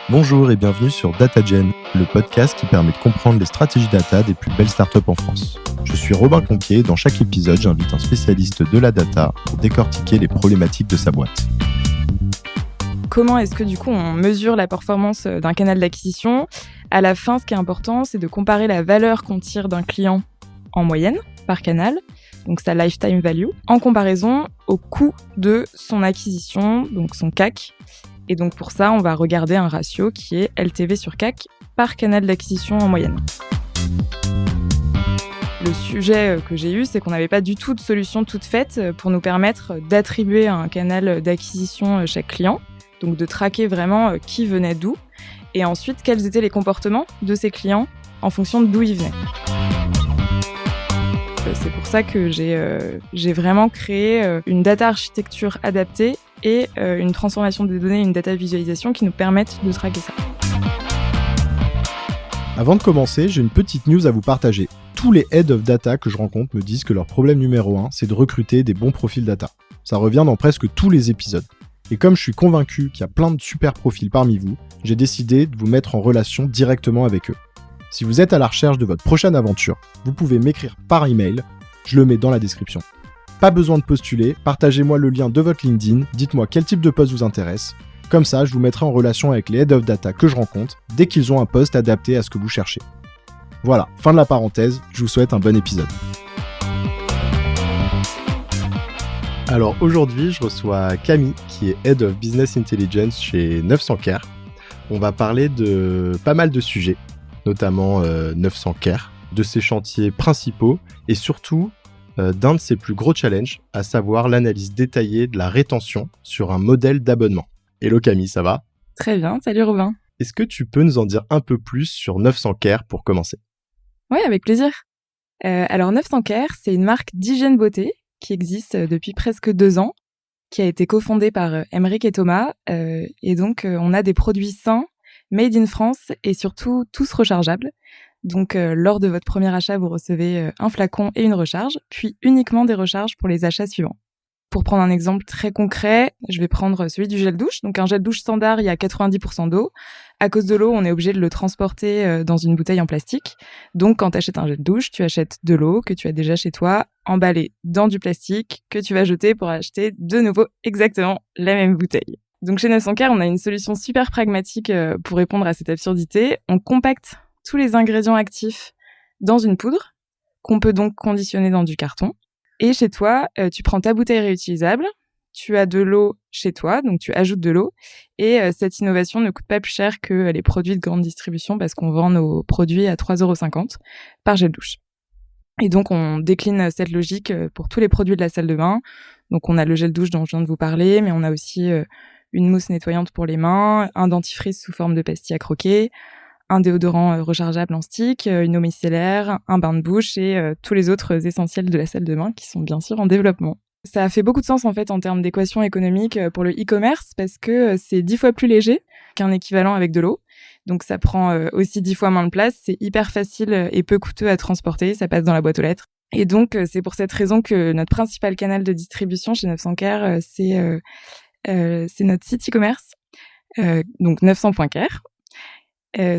Bonjour et bienvenue sur DataGen, le podcast qui permet de comprendre les stratégies data des plus belles startups en France. Je suis Robin Conquier et dans chaque épisode, j'invite un spécialiste de la data pour décortiquer les problématiques de sa boîte. Comment est-ce que du coup on mesure la performance d'un canal d'acquisition ? À la fin, ce qui est important, c'est de comparer la valeur qu'on tire d'un client en moyenne par canal, donc sa lifetime value, en comparaison au coût de son acquisition, donc son CAC. Et donc pour ça, on va regarder un ratio qui est LTV sur CAC par canal d'acquisition en moyenne. Le sujet que j'ai eu, c'est qu'on n'avait pas du tout de solution toute faite pour nous permettre d'attribuer un canal d'acquisition chaque client, donc de traquer vraiment qui venait d'où, et ensuite quels étaient les comportements de ces clients en fonction d'où ils venaient. C'est pour ça que j'ai vraiment créé une data architecture adaptée et une transformation des données, une data visualisation qui nous permettent de traquer ça. Avant de commencer, j'ai une petite news à vous partager. Tous les head of data que je rencontre me disent que leur problème numéro 1, c'est de recruter des bons profils data. Ça revient dans presque tous les épisodes. Et comme je suis convaincu qu'il y a plein de super profils parmi vous, j'ai décidé de vous mettre en relation directement avec eux. Si vous êtes à la recherche de votre prochaine aventure, vous pouvez m'écrire par email, je le mets dans la description. Pas besoin de postuler, partagez-moi le lien de votre LinkedIn, dites-moi quel type de poste vous intéresse. Comme ça, je vous mettrai en relation avec les head of data que je rencontre dès qu'ils ont un poste adapté à ce que vous cherchez. Voilà, fin de la parenthèse, je vous souhaite un bon épisode. Alors aujourd'hui, je reçois Camille, qui est Head of Business Intelligence chez 900care. On va parler de pas mal de sujets, notamment 900care, de ses chantiers principaux et surtout d'un de ses plus gros challenges, à savoir l'analyse détaillée de la rétention sur un modèle d'abonnement. Hello Camille, ça va ? Très bien, salut Robin. Est-ce que tu peux nous en dire un peu plus sur 900care pour commencer ? Oui, avec plaisir. Alors 900care, c'est une marque d'hygiène beauté qui existe depuis presque 2 ans, qui a été cofondée par Aymeric et Thomas. Et donc, on a des produits sains, made in France et surtout tous rechargeables. Donc, lors de votre premier achat, vous recevez un flacon et une recharge, puis uniquement des recharges pour les achats suivants. Pour prendre un exemple très concret, je vais prendre celui du gel douche. Donc, un gel douche standard, il y a 90% d'eau. À cause de l'eau, on est obligé de le transporter dans une bouteille en plastique. Donc, quand tu achètes un gel douche, tu achètes de l'eau que tu as déjà chez toi, emballée dans du plastique, que tu vas jeter pour acheter de nouveau exactement la même bouteille. Donc, chez 900care, on a une solution super pragmatique pour répondre à cette absurdité. On compacte tous les ingrédients actifs dans une poudre, qu'on peut donc conditionner dans du carton. Et chez toi, tu prends ta bouteille réutilisable, tu as de l'eau chez toi, donc tu ajoutes de l'eau. Et cette innovation ne coûte pas plus cher que les produits de grande distribution parce qu'on vend nos produits à 3,50 € par gel douche. Et donc, on décline cette logique pour tous les produits de la salle de bain. Donc, on a le gel douche dont je viens de vous parler, mais on a aussi une mousse nettoyante pour les mains, un dentifrice sous forme de pastille à croquer, un déodorant rechargeable en stick, une eau micellaire, un bain de bouche et tous les autres essentiels de la salle de bain qui sont bien sûr en développement. Ça a fait beaucoup de sens en fait en termes d'équation économique pour le e-commerce parce que c'est 10 fois plus léger qu'un équivalent avec de l'eau. Donc ça prend aussi 10 fois moins de place, c'est hyper facile et peu coûteux à transporter, ça passe dans la boîte aux lettres. Et donc c'est pour cette raison que notre principal canal de distribution chez 900care, c'est notre site e-commerce, donc 900.care.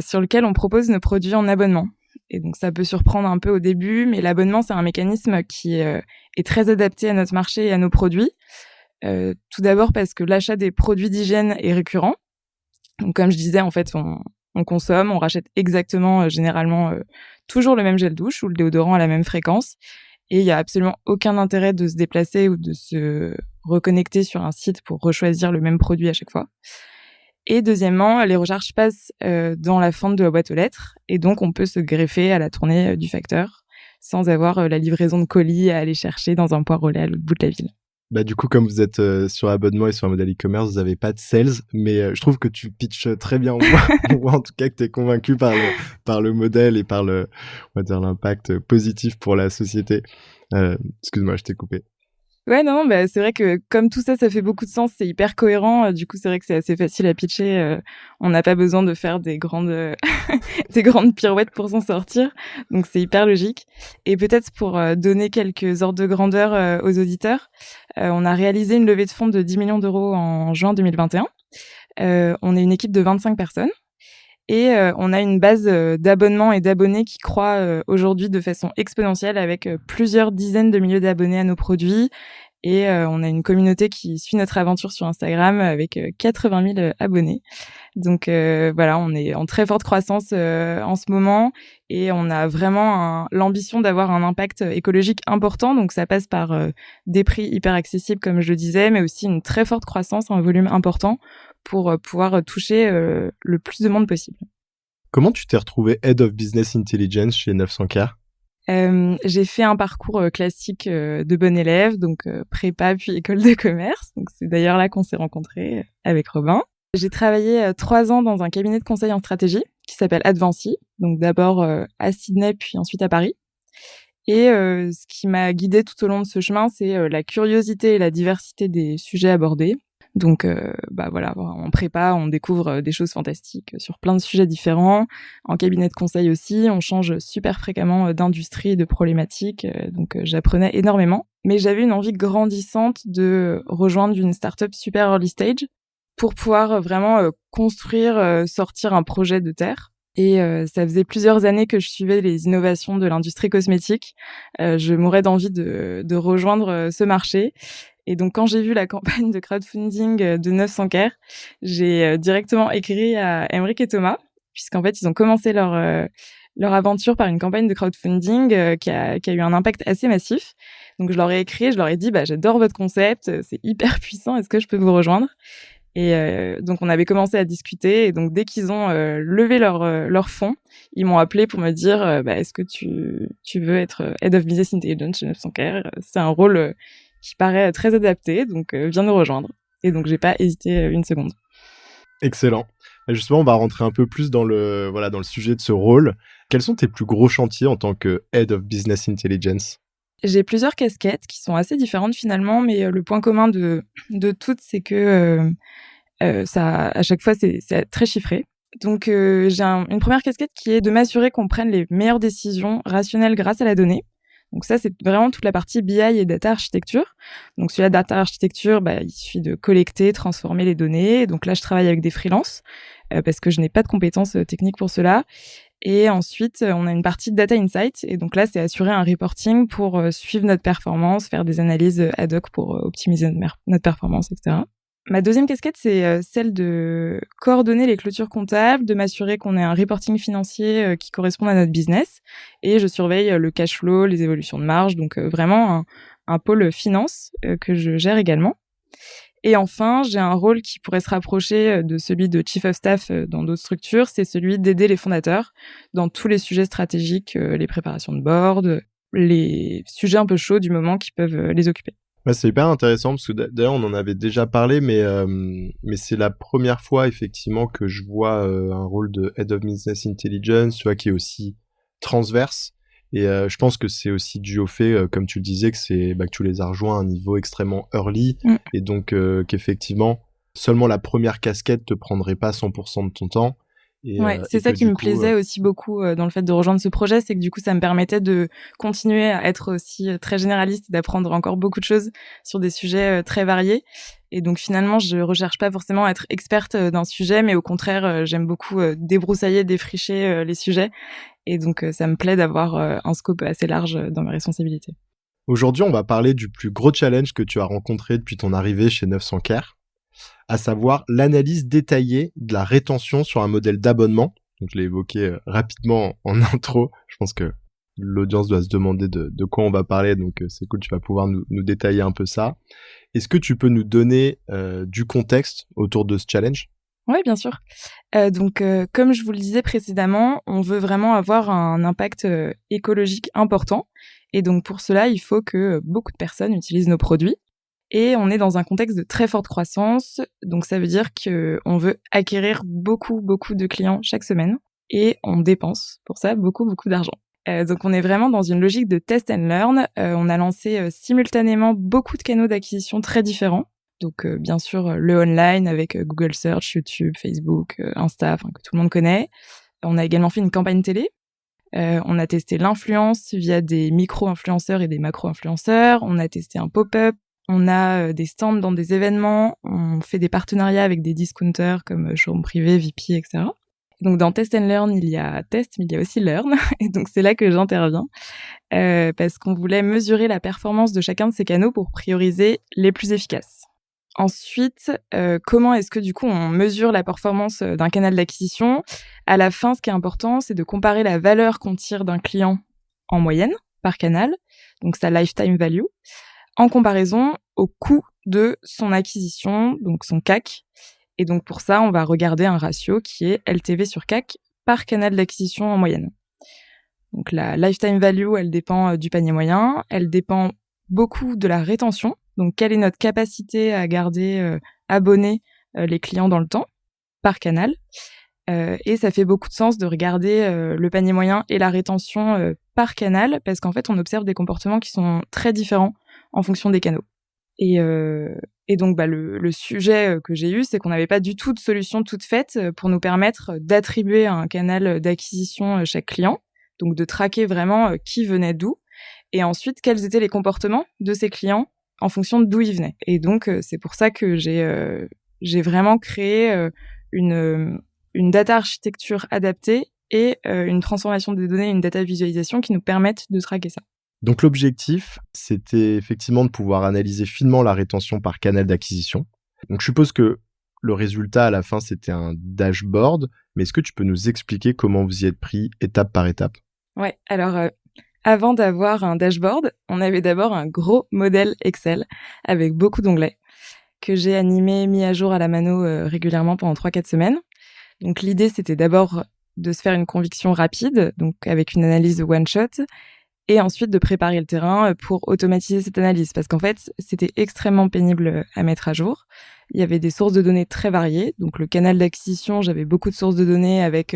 Sur lequel on propose nos produits en abonnement. Et donc ça peut surprendre un peu au début, mais l'abonnement, c'est un mécanisme qui est très adapté à notre marché et à nos produits. Tout d'abord parce que l'achat des produits d'hygiène est récurrent. Donc comme je disais, en fait, on consomme, on rachète exactement, généralement, toujours le même gel douche ou le déodorant à la même fréquence. Et il n'y a absolument aucun intérêt de se déplacer ou de se reconnecter sur un site pour rechoisir le même produit à chaque fois. Et deuxièmement, les recharges passent dans la fente de la boîte aux lettres et donc on peut se greffer à la tournée du facteur sans avoir la livraison de colis à aller chercher dans un point relais à l'autre bout de la ville. Du coup, comme vous êtes sur abonnement et sur un modèle e-commerce, vous n'avez pas de sales, mais je trouve que tu pitches très bien. On voit en tout cas que tu es convaincu par le modèle et par on va dire, l'impact positif pour la société. Excuse-moi, je t'ai coupé. Ouais, non, c'est vrai que comme tout ça, ça fait beaucoup de sens, c'est hyper cohérent. Du coup, c'est vrai que c'est assez facile à pitcher. On n'a pas besoin de faire des grandes pirouettes pour s'en sortir. Donc, c'est hyper logique. Et peut-être pour donner quelques ordres de grandeur aux auditeurs, on a réalisé une levée de fonds de 10 millions d'euros en juin 2021. On est une équipe de 25 personnes et on a une base d'abonnements et d'abonnés qui croît aujourd'hui de façon exponentielle avec plusieurs dizaines de milliers d'abonnés à nos produits. Et on a une communauté qui suit notre aventure sur Instagram avec 80 000 abonnés. Donc voilà, on est en très forte croissance en ce moment et on a vraiment l'ambition d'avoir un impact écologique important. Donc ça passe par des prix hyper accessibles, comme je le disais, mais aussi une très forte croissance, un volume important pour pouvoir toucher le plus de monde possible. Comment tu t'es retrouvé Head of Business Intelligence chez 900K ? J'ai fait un parcours classique de bon élève, donc prépa puis école de commerce. Donc c'est d'ailleurs là qu'on s'est rencontrés avec Robin. J'ai travaillé 3 ans dans un cabinet de conseil en stratégie qui s'appelle Advancy, donc d'abord à Sydney puis ensuite à Paris. Et ce qui m'a guidée tout au long de ce chemin, c'est la curiosité et la diversité des sujets abordés. Donc voilà, en prépa, on découvre des choses fantastiques sur plein de sujets différents. En cabinet de conseil aussi, on change super fréquemment d'industrie, de problématiques. Donc j'apprenais énormément. Mais j'avais une envie grandissante de rejoindre une startup super early stage pour pouvoir vraiment construire, sortir un projet de terre. Et ça faisait plusieurs années que je suivais les innovations de l'industrie cosmétique. Je mourais d'envie de rejoindre ce marché. Et donc, quand j'ai vu la campagne de crowdfunding de 900K, j'ai directement écrit à Aymeric et Thomas, puisqu'en fait, ils ont commencé leur aventure par une campagne de crowdfunding qui a eu un impact assez massif. Donc, je leur ai écrit, je leur ai dit, j'adore votre concept, c'est hyper puissant, est-ce que je peux vous rejoindre ? Et donc, on avait commencé à discuter. Et donc, dès qu'ils ont levé leur fonds, ils m'ont appelé pour me dire est-ce que tu veux être Head of Business Intelligence chez 900K ? C'est un rôle qui paraît très adapté, donc viens nous rejoindre. Et donc, j'ai pas hésité une seconde. Excellent. Et justement, on va rentrer un peu plus dans le sujet de ce rôle. Quels sont tes plus gros chantiers en tant que Head of Business Intelligence ? J'ai plusieurs casquettes qui sont assez différentes finalement, mais le point commun de toutes, c'est que ça, à chaque fois, c'est très chiffré. Donc, j'ai une première casquette qui est de m'assurer qu'on prenne les meilleures décisions rationnelles grâce à la donnée. Donc ça, c'est vraiment toute la partie BI et data architecture. Donc sur la data architecture, il suffit de collecter, transformer les données. Donc là, je travaille avec des freelances parce que je n'ai pas de compétences techniques pour cela. Et ensuite, on a une partie de data insight. Et donc là, c'est assurer un reporting pour suivre notre performance, faire des analyses ad hoc pour optimiser notre performance, etc. Ma deuxième casquette, c'est celle de coordonner les clôtures comptables, de m'assurer qu'on ait un reporting financier qui corresponde à notre business. Et je surveille le cash flow, les évolutions de marge, donc vraiment un pôle finance que je gère également. Et enfin, j'ai un rôle qui pourrait se rapprocher de celui de Chief of Staff dans d'autres structures, c'est celui d'aider les fondateurs dans tous les sujets stratégiques, les préparations de board, les sujets un peu chauds du moment qui peuvent les occuper. C'est hyper intéressant parce que d'ailleurs on en avait déjà parlé, mais c'est la première fois effectivement que je vois un rôle de Head of Business Intelligence, tu vois, qui est aussi transverse. Et je pense que c'est aussi dû au fait, comme tu le disais, que tu les as rejoints à un niveau extrêmement early, et donc qu'effectivement seulement la première casquette te prendrait pas 100% de ton temps. C'est ça qui me plaisait aussi beaucoup dans le fait de rejoindre ce projet, c'est que du coup ça me permettait de continuer à être aussi très généraliste, d'apprendre encore beaucoup de choses sur des sujets très variés. Et donc finalement je recherche pas forcément à être experte d'un sujet, mais au contraire j'aime beaucoup débroussailler, défricher les sujets. Et donc ça me plaît d'avoir un scope assez large dans mes responsabilités. Aujourd'hui on va parler du plus gros challenge que tu as rencontré depuis ton arrivée chez 900K, à savoir l'analyse détaillée de la rétention sur un modèle d'abonnement. Donc, je l'ai évoqué rapidement en intro. Je pense que l'audience doit se demander de quoi on va parler, donc c'est cool, tu vas pouvoir nous détailler un peu ça. Est-ce que tu peux nous donner du contexte autour de ce challenge ? Oui, bien sûr. Donc, comme je vous le disais précédemment, on veut vraiment avoir un impact écologique important. Et donc, pour cela, il faut que beaucoup de personnes utilisent nos produits. Et on est dans un contexte de très forte croissance, donc ça veut dire qu'on veut acquérir beaucoup de clients chaque semaine et on dépense pour ça beaucoup d'argent. Donc on est vraiment dans une logique de test and learn. On a lancé simultanément beaucoup de canaux d'acquisition très différents. Donc bien sûr le online avec Google Search, YouTube, Facebook, Insta, que tout le monde connaît. On a également fait une campagne télé. On a testé l'influence via des micro-influenceurs et des macro-influenceurs. On a testé un pop-up. On a des stands dans des événements, on fait des partenariats avec des discounters comme Showroom Privé, VP, etc. Donc dans Test and Learn, il y a Test, mais il y a aussi Learn. Et donc c'est là que j'interviens parce qu'on voulait mesurer la performance de chacun de ces canaux pour prioriser les plus efficaces. Ensuite, comment est-ce que du coup on mesure la performance d'un canal d'acquisition ? À la fin, ce qui est important, c'est de comparer la valeur qu'on tire d'un client en moyenne par canal, donc sa lifetime value, en comparaison au coût de son acquisition, donc son CAC. Et donc pour ça, on va regarder un ratio qui est LTV sur CAC par canal d'acquisition en moyenne. Donc la lifetime value, elle dépend du panier moyen, elle dépend beaucoup de la rétention, donc quelle est notre capacité à garder abonnés les clients dans le temps par canal. Et ça fait beaucoup de sens de regarder le panier moyen et la rétention par canal, parce qu'en fait, on observe des comportements qui sont très différents en fonction des canaux. Et donc, le sujet que j'ai eu, c'est qu'on n'avait pas du tout de solution toute faite pour nous permettre d'attribuer à un canal d'acquisition chaque client, donc de traquer vraiment qui venait d'où, et ensuite quels étaient les comportements de ces clients en fonction d'où ils venaient. Et donc, c'est pour ça que j'ai vraiment créé une data architecture adaptée et une transformation des données, une data visualisation qui nous permettent de traquer ça. Donc l'objectif, c'était effectivement de pouvoir analyser finement la rétention par canal d'acquisition. Donc je suppose que le résultat à la fin, c'était un dashboard, mais est-ce que tu peux nous expliquer comment vous y êtes pris étape par étape ? Ouais, alors avant d'avoir un dashboard, on avait d'abord un gros modèle Excel avec beaucoup d'onglets que j'ai animé, mis à jour à la mano régulièrement pendant 3-4 semaines. Donc l'idée, c'était d'abord de se faire une conviction rapide, donc avec une analyse one-shot, et ensuite de préparer le terrain pour automatiser cette analyse, parce qu'en fait, c'était extrêmement pénible à mettre à jour. Il y avait des sources de données très variées, donc le canal d'acquisition, j'avais beaucoup de sources de données avec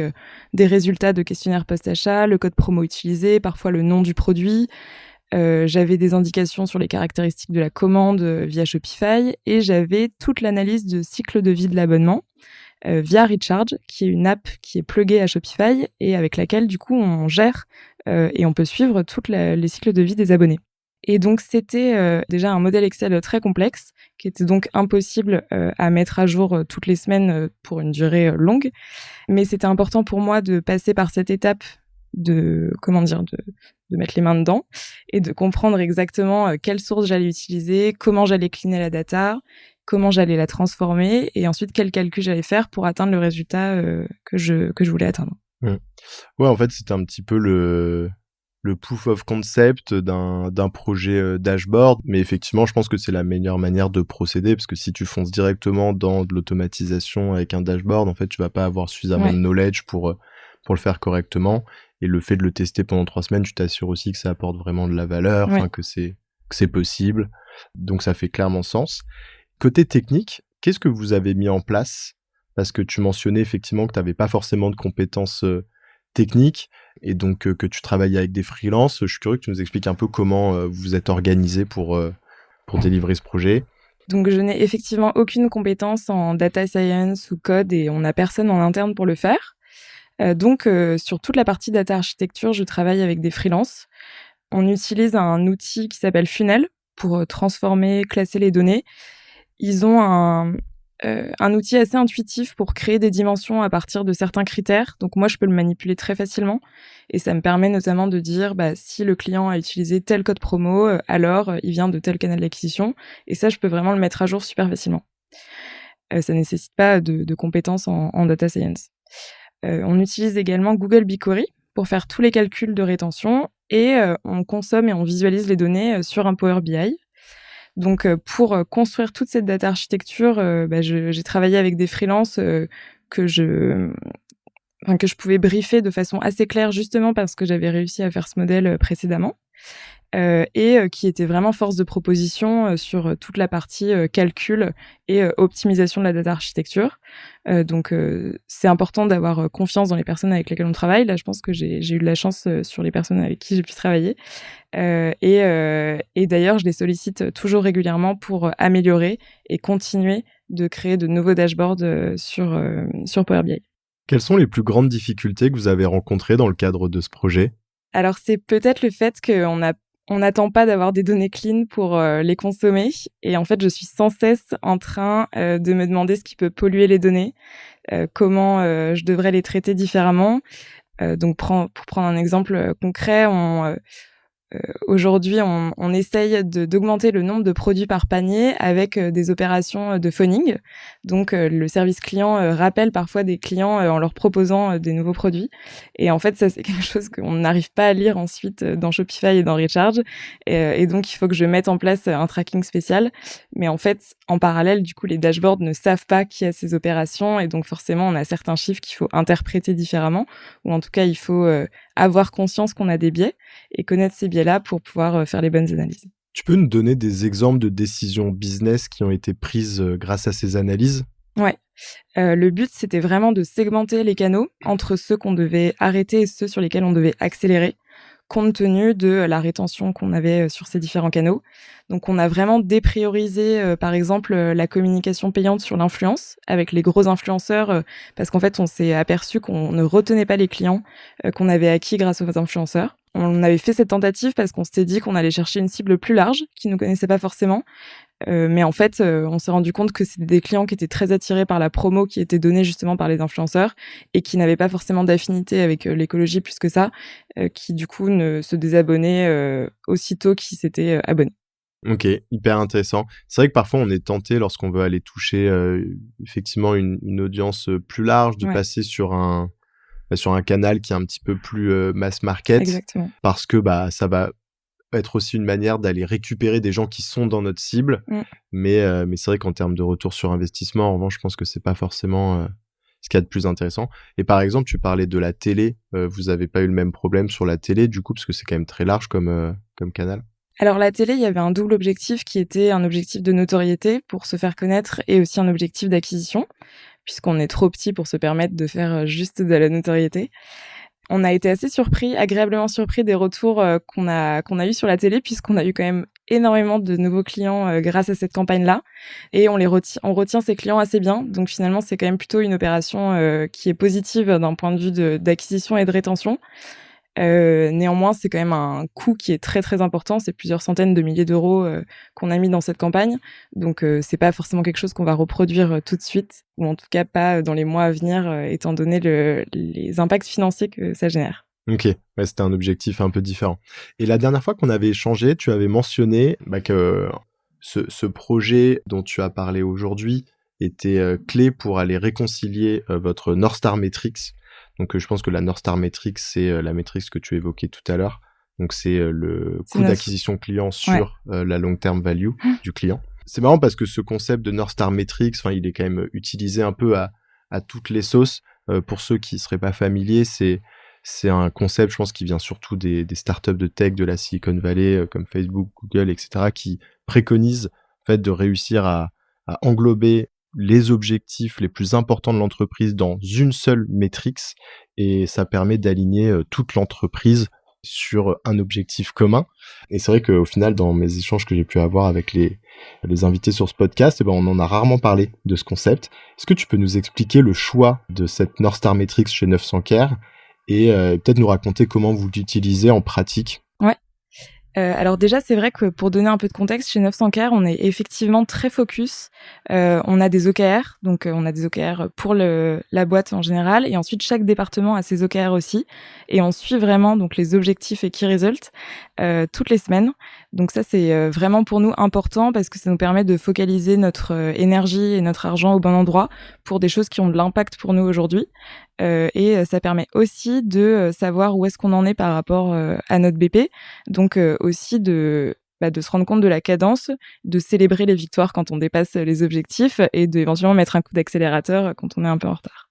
des résultats de questionnaires post-achat, le code promo utilisé, parfois le nom du produit. J'avais des indications sur les caractéristiques de la commande via Shopify, et j'avais toute l'analyse de cycle de vie de l'abonnement via Recharge, qui est une app qui est pluguée à Shopify et avec laquelle, du coup, on gère et on peut suivre tous les cycles de vie des abonnés. Et donc, c'était déjà un modèle Excel très complexe, qui était donc impossible à mettre à jour toutes les semaines pour une durée longue. Mais c'était important pour moi de passer par cette étape de mettre les mains dedans et de comprendre exactement quelles sources j'allais utiliser, comment j'allais cleaner la data, comment j'allais la transformer et ensuite quel calcul j'allais faire pour atteindre le résultat que je voulais atteindre. Ouais, en fait, c'était un petit peu le proof of concept d'un projet dashboard, mais effectivement, je pense que c'est la meilleure manière de procéder, parce que si tu fonces directement dans de l'automatisation avec un dashboard, en fait, tu vas pas avoir suffisamment de knowledge pour le faire correctement, et le fait de le tester pendant 3 semaines, tu t'assures aussi que ça apporte vraiment de la valeur, que c'est possible, donc ça fait clairement sens. Côté technique, qu'est-ce que vous avez mis en place ? Parce que tu mentionnais effectivement que tu n'avais pas forcément de compétences techniques et donc que tu travaillais avec des freelances. Je suis curieux que tu nous expliques un peu comment vous êtes organisé pour délivrer ce projet. Donc, je n'ai effectivement aucune compétence en data science ou code et on n'a personne en interne pour le faire. Donc, sur toute la partie data architecture, je travaille avec des freelances. On utilise un outil qui s'appelle Funnel pour transformer, classer les données. Ils ont un outil assez intuitif pour créer des dimensions à partir de certains critères. Donc moi, je peux le manipuler très facilement. Et ça me permet notamment de dire si le client a utilisé tel code promo, alors il vient de tel canal d'acquisition. Et ça, je peux vraiment le mettre à jour super facilement. Ça ne nécessite pas de compétences en data science. On utilise également Google BigQuery pour faire tous les calculs de rétention. Et on consomme et on visualise les données sur un Power BI. Donc, pour construire toute cette data architecture, j'ai travaillé avec des freelances que je pouvais briefer de façon assez claire, justement parce que j'avais réussi à faire ce modèle précédemment, et qui étaient vraiment force de proposition sur toute la partie calcul et optimisation de la data architecture. Donc, c'est important d'avoir confiance dans les personnes avec lesquelles on travaille. Là, je pense que j'ai eu de la chance sur les personnes avec qui j'ai pu travailler. Et d'ailleurs, je les sollicite toujours régulièrement pour améliorer et continuer de créer de nouveaux dashboards sur Power BI. Quelles sont les plus grandes difficultés que vous avez rencontrées dans le cadre de ce projet ? Alors, c'est peut-être le fait qu'on a On n'attend pas d'avoir des données clean pour les consommer. Et en fait, je suis sans cesse en train de me demander ce qui peut polluer les données, comment je devrais les traiter différemment. Donc, pour prendre un exemple concret, aujourd'hui, on essaye d'augmenter le nombre de produits par panier avec des opérations de phoning. Donc, le service client rappelle parfois des clients en leur proposant des nouveaux produits. Et en fait, ça, c'est quelque chose qu'on n'arrive pas à lire ensuite dans Shopify et dans Recharge. Et donc, il faut que je mette en place un tracking spécial. Mais en fait, en parallèle, du coup, les dashboards ne savent pas qui a ces opérations. Et donc, forcément, on a certains chiffres qu'il faut interpréter différemment. Ou en tout cas, il faut avoir conscience qu'on a des biais et connaître ces biais-là pour pouvoir faire les bonnes analyses. Tu peux nous donner des exemples de décisions business qui ont été prises grâce à ces analyses ? Ouais. Le but, c'était vraiment de segmenter les canaux entre ceux qu'on devait arrêter et ceux sur lesquels on devait accélérer, compte tenu de la rétention qu'on avait sur ces différents canaux. Donc, on a vraiment dépriorisé, par exemple, la communication payante sur l'influence avec les gros influenceurs, parce qu'en fait, on s'est aperçu qu'on ne retenait pas les clients qu'on avait acquis grâce aux influenceurs. On avait fait cette tentative parce qu'on s'était dit qu'on allait chercher une cible plus large, qui ne nous connaissait pas forcément. Mais en fait, on s'est rendu compte que c'était des clients qui étaient très attirés par la promo qui était donnée justement par les influenceurs et qui n'avaient pas forcément d'affinité avec l'écologie plus que ça, qui du coup ne se désabonnaient aussitôt qu'ils s'étaient abonnés. Ok, hyper intéressant. C'est vrai que parfois on est tenté lorsqu'on veut aller toucher effectivement une audience plus large, de passer sur un canal qui est un petit peu plus mass market. Exactement. Parce que ça va être aussi une manière d'aller récupérer des gens qui sont dans notre cible. Mais c'est vrai qu'en termes de retour sur investissement, en revanche, je pense que c'est pas forcément ce qu'il y a de plus intéressant. Et par exemple, tu parlais de la télé. Vous avez pas eu le même problème sur la télé, du coup, parce que c'est quand même très large comme canal. Alors la télé, il y avait un double objectif qui était un objectif de notoriété pour se faire connaître et aussi un objectif d'acquisition, puisqu'on est trop petit pour se permettre de faire juste de la notoriété. On a été assez agréablement surpris des retours qu'on a eu sur la télé, puisqu'on a eu quand même énormément de nouveaux clients grâce à cette campagne-là, et on retient ces clients assez bien. Donc finalement, c'est quand même plutôt une opération qui est positive d'un point de vue d'acquisition et de rétention. Néanmoins, c'est quand même un coût qui est très très important. C'est plusieurs centaines de milliers d'euros qu'on a mis dans cette campagne. Donc, c'est pas forcément quelque chose qu'on va reproduire tout de suite, ou en tout cas pas dans les mois à venir, étant donné les impacts financiers que ça génère. Ok, c'était un objectif un peu différent. Et la dernière fois qu'on avait échangé, tu avais mentionné que ce projet dont tu as parlé aujourd'hui était clé pour aller réconcilier votre North Star Metrics. Donc, je pense que la North Star Metrics, c'est la métrique que tu évoquais tout à l'heure. Donc, c'est le coût d'acquisition client sur la long-term value du client. C'est marrant parce que ce concept de North Star Metrics, il est quand même utilisé un peu à toutes les sauces. Pour ceux qui seraient pas familiers, c'est un concept, je pense, qui vient surtout des startups de tech de la Silicon Valley, comme Facebook, Google, etc., qui préconisent en fait de réussir à englober les objectifs les plus importants de l'entreprise dans une seule métrique, et ça permet d'aligner toute l'entreprise sur un objectif commun. Et c'est vrai qu'au final, dans mes échanges que j'ai pu avoir avec les invités sur ce podcast, on en a rarement parlé de ce concept. Est-ce que tu peux nous expliquer le choix de cette North Star Metrics chez 900 Care et peut-être nous raconter comment vous l'utilisez en pratique? Ouais. Alors déjà, c'est vrai que pour donner un peu de contexte, chez 900 Care, on est effectivement très focus. On a des OKR, donc on a des OKR pour la boîte en général, et ensuite chaque département a ses OKR aussi, et on suit vraiment donc les objectifs et key results toutes les semaines. Donc ça, c'est vraiment pour nous important parce que ça nous permet de focaliser notre énergie et notre argent au bon endroit pour des choses qui ont de l'impact pour nous aujourd'hui. Et ça permet aussi de savoir où est-ce qu'on en est par rapport à notre BP. Donc aussi de se rendre compte de la cadence, de célébrer les victoires quand on dépasse les objectifs et d'éventuellement mettre un coup d'accélérateur quand on est un peu en retard.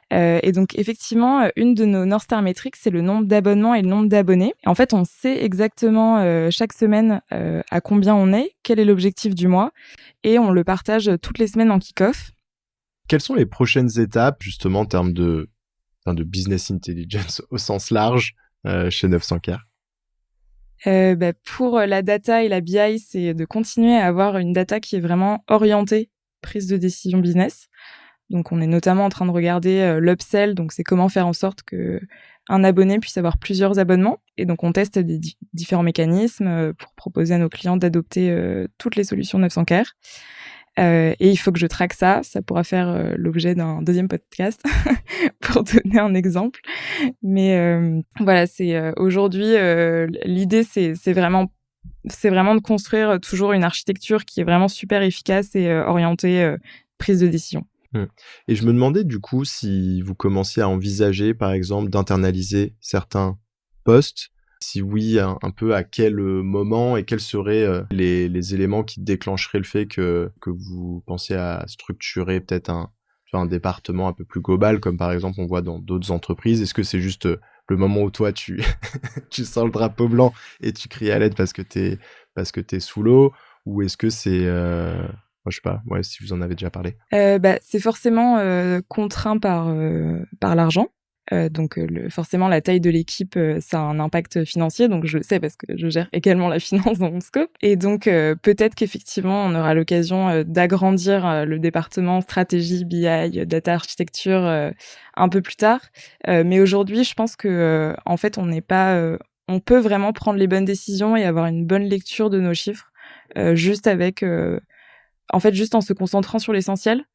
Et donc effectivement, une de nos North Star Metrics, c'est le nombre d'abonnements et le nombre d'abonnés. Et en fait, on sait exactement chaque semaine à combien on est, quel est l'objectif du mois, et on le partage toutes les semaines en kick-off. Quelles sont les prochaines étapes, justement, en termes de business intelligence au sens large chez 900 Care? Pour la data et la BI, c'est de continuer à avoir une data qui est vraiment orientée prise de décision business. Donc, on est notamment en train de regarder l'upsell. Donc, c'est comment faire en sorte que un abonné puisse avoir plusieurs abonnements. Et donc, on teste des différents mécanismes pour proposer à nos clients d'adopter toutes les solutions 900 Care. Et il faut que je traque ça. Ça pourra faire l'objet d'un deuxième podcast pour donner un exemple. Mais voilà, c'est aujourd'hui l'idée, c'est vraiment de construire toujours une architecture qui est vraiment super efficace et orientée prise de décision. Et je me demandais du coup si vous commenciez à envisager, par exemple, d'internaliser certains postes. Si oui, un peu à quel moment et quels seraient les éléments qui déclencheraient le fait que vous pensiez à structurer peut-être un département un peu plus global, comme par exemple on voit dans d'autres entreprises. Est-ce que c'est juste le moment où toi tu sors le drapeau blanc et tu cries à l'aide parce que t'es sous l'eau, ou est-ce que c'est je sais pas, ouais, si vous en avez déjà parlé. C'est forcément contraint par l'argent. Donc forcément la taille de l'équipe ça a un impact financier, donc je le sais parce que je gère également la finance dans mon scope, et donc peut-être qu'effectivement on aura l'occasion d'agrandir le département stratégie, BI, data architecture un peu plus tard, mais aujourd'hui je pense que en fait on n'est pas on peut vraiment prendre les bonnes décisions et avoir une bonne lecture de nos chiffres juste avec en fait juste en se concentrant sur l'essentiel.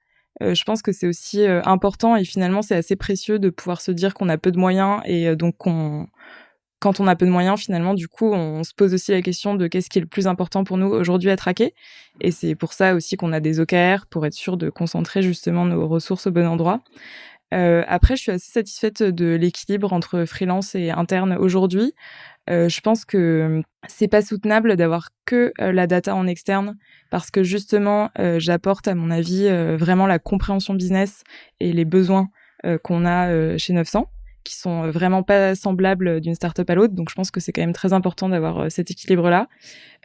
Je pense que c'est aussi important, et finalement c'est assez précieux de pouvoir se dire qu'on a peu de moyens, et donc quand on a peu de moyens, finalement du coup on se pose aussi la question de qu'est-ce qui est le plus important pour nous aujourd'hui à traquer, et c'est pour ça aussi qu'on a des OKR pour être sûr de concentrer justement nos ressources au bon endroit. Après je suis assez satisfaite de l'équilibre entre freelance et interne aujourd'hui. Je pense que c'est pas soutenable d'avoir que la data en externe, parce que justement j'apporte à mon avis vraiment la compréhension business et les besoins qu'on a chez 900, qui sont vraiment pas semblables d'une startup à l'autre. Donc je pense que c'est quand même très important d'avoir cet équilibre-là.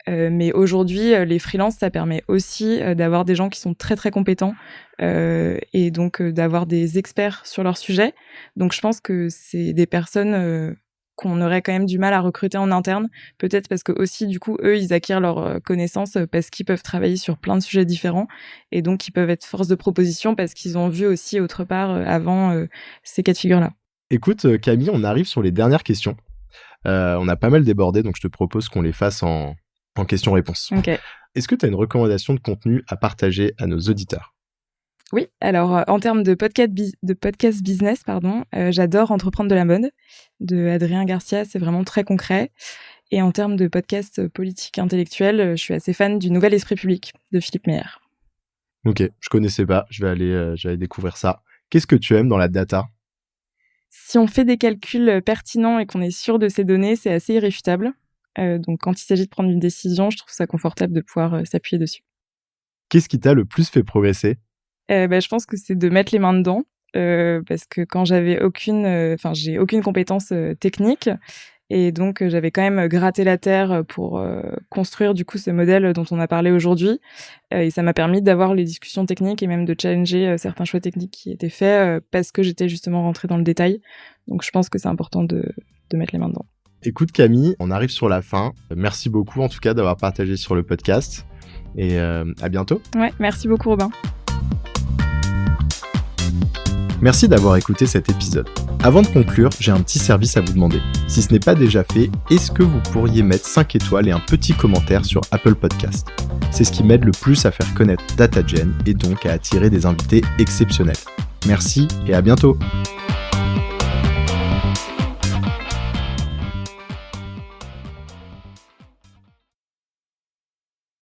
Mais aujourd'hui, les freelances, ça permet aussi d'avoir des gens qui sont très très compétents et donc d'avoir des experts sur leur sujet. Donc je pense que c'est des personnes qu'on aurait quand même du mal à recruter en interne, peut-être parce que aussi du coup eux ils acquièrent leurs connaissances parce qu'ils peuvent travailler sur plein de sujets différents, et donc ils peuvent être force de proposition parce qu'ils ont vu aussi autre part avant ces cas de figure-là. Écoute Camille, on arrive sur les dernières questions. On a pas mal débordé, donc je te propose qu'on les fasse en questions-réponses. Okay. Est-ce que tu as une recommandation de contenu à partager à nos auditeurs ? Oui, alors en termes de podcast business, j'adore Entreprendre de la mode de Adrien Garcia, c'est vraiment très concret. Et en termes de podcast politique intellectuel, je suis assez fan du Nouvel Esprit Public de Philippe Meyer. Ok, je connaissais pas, je vais aller découvrir ça. Qu'est-ce que tu aimes dans la data ? Si on fait des calculs pertinents et qu'on est sûr de ces données, c'est assez irréfutable. Donc quand il s'agit de prendre une décision, je trouve ça confortable de pouvoir s'appuyer dessus. Qu'est-ce qui t'a le plus fait progresser ? Je pense que c'est de mettre les mains dedans, parce que quand j'ai aucune compétence technique, et donc j'avais quand même gratté la terre pour construire du coup ce modèle dont on a parlé aujourd'hui, et ça m'a permis d'avoir les discussions techniques et même de challenger certains choix techniques qui étaient faits parce que j'étais justement rentrée dans le détail. Donc je pense que c'est important de mettre les mains dedans. Écoute Camille, on arrive sur la fin. Merci beaucoup en tout cas d'avoir partagé sur le podcast, et à bientôt. Ouais, merci beaucoup Robin. Merci d'avoir écouté cet épisode. Avant de conclure, j'ai un petit service à vous demander. Si ce n'est pas déjà fait, est-ce que vous pourriez mettre 5 étoiles et un petit commentaire sur Apple Podcast ? C'est ce qui m'aide le plus à faire connaître DataGen et donc à attirer des invités exceptionnels. Merci et à bientôt.